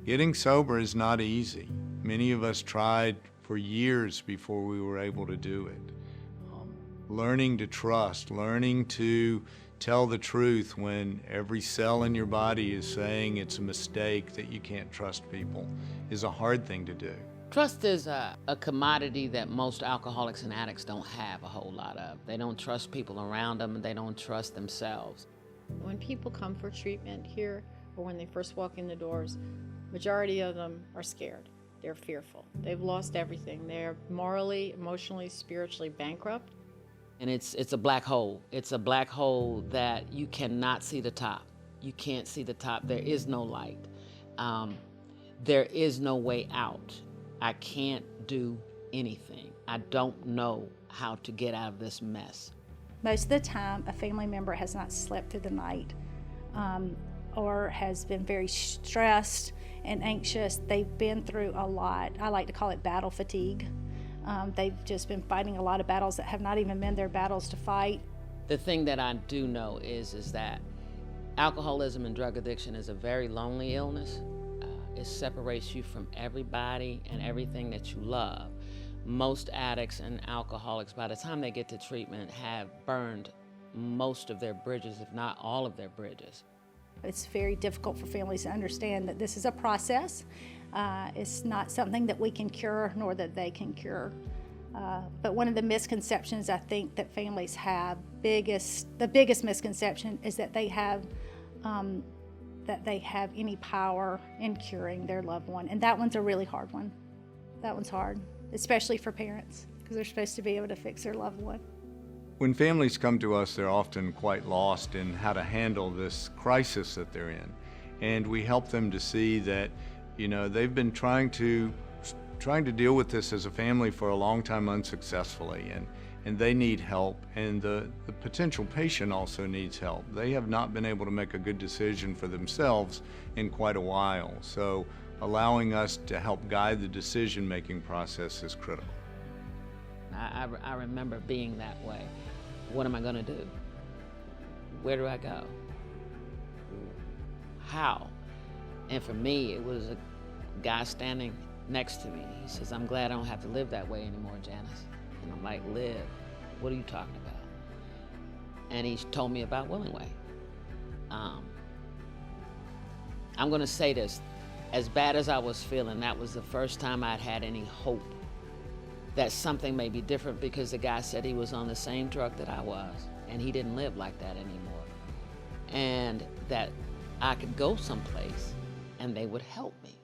Getting sober is not easy. Many of us tried for years before we were able to do it. Learning to trust, learning to tell the truth when every cell in your body is saying it's a mistake, that you can't trust people, is a hard thing to do. Trust is a commodity that most alcoholics and addicts don't have a whole lot of. They don't trust people around them, and they don't trust themselves. When people come for treatment here, or when they first walk in the doors, majority of them are scared. They're fearful. They've lost everything. They're morally, emotionally, spiritually bankrupt. And it's a black hole. It's a black hole that you cannot see the top. You can't see the top. There is no light. There is no way out. I can't do anything. I don't know how to get out of this mess. Most of the time, a family member has not slept through the night or has been very stressed and anxious. They've been through a lot. I like to call it battle fatigue. They've just been fighting a lot of battles that have not even been their battles to fight. The thing that I do know is that alcoholism and drug addiction is a very lonely illness. It separates you from everybody and everything that you love. Most addicts and alcoholics, by the time they get to treatment, have burned most of their bridges, if not all of their bridges. It's very difficult for families to understand that this is a process. It's not something that we can cure, nor that they can cure. But one of the misconceptions I think that families have, the biggest misconception is that they have any power in curing their loved one. And that one's a really hard one. That one's hard, especially for parents, because they're supposed to be able to fix their loved one. When families come to us, they're often quite lost in how to handle this crisis that they're in. And we help them to see that, they've been trying to deal with this as a family for a long time unsuccessfully, and they need help, and the potential patient also needs help. They have not been able to make a good decision for themselves in quite a while, so allowing us to help guide the decision-making process is critical. I remember being that way. What am I going to do? Where do I go? How? And for me, it was a guy standing next to me. He says, "I'm glad I don't have to live that way anymore, Janice." And I'm like, "Live? What are you talking about?" And he told me about Willingway. I'm going to say this. As bad as I was feeling, that was the first time I'd had any hope that something may be different, because the guy said he was on the same drug that I was, and he didn't live like that anymore. And that I could go someplace and they would help me.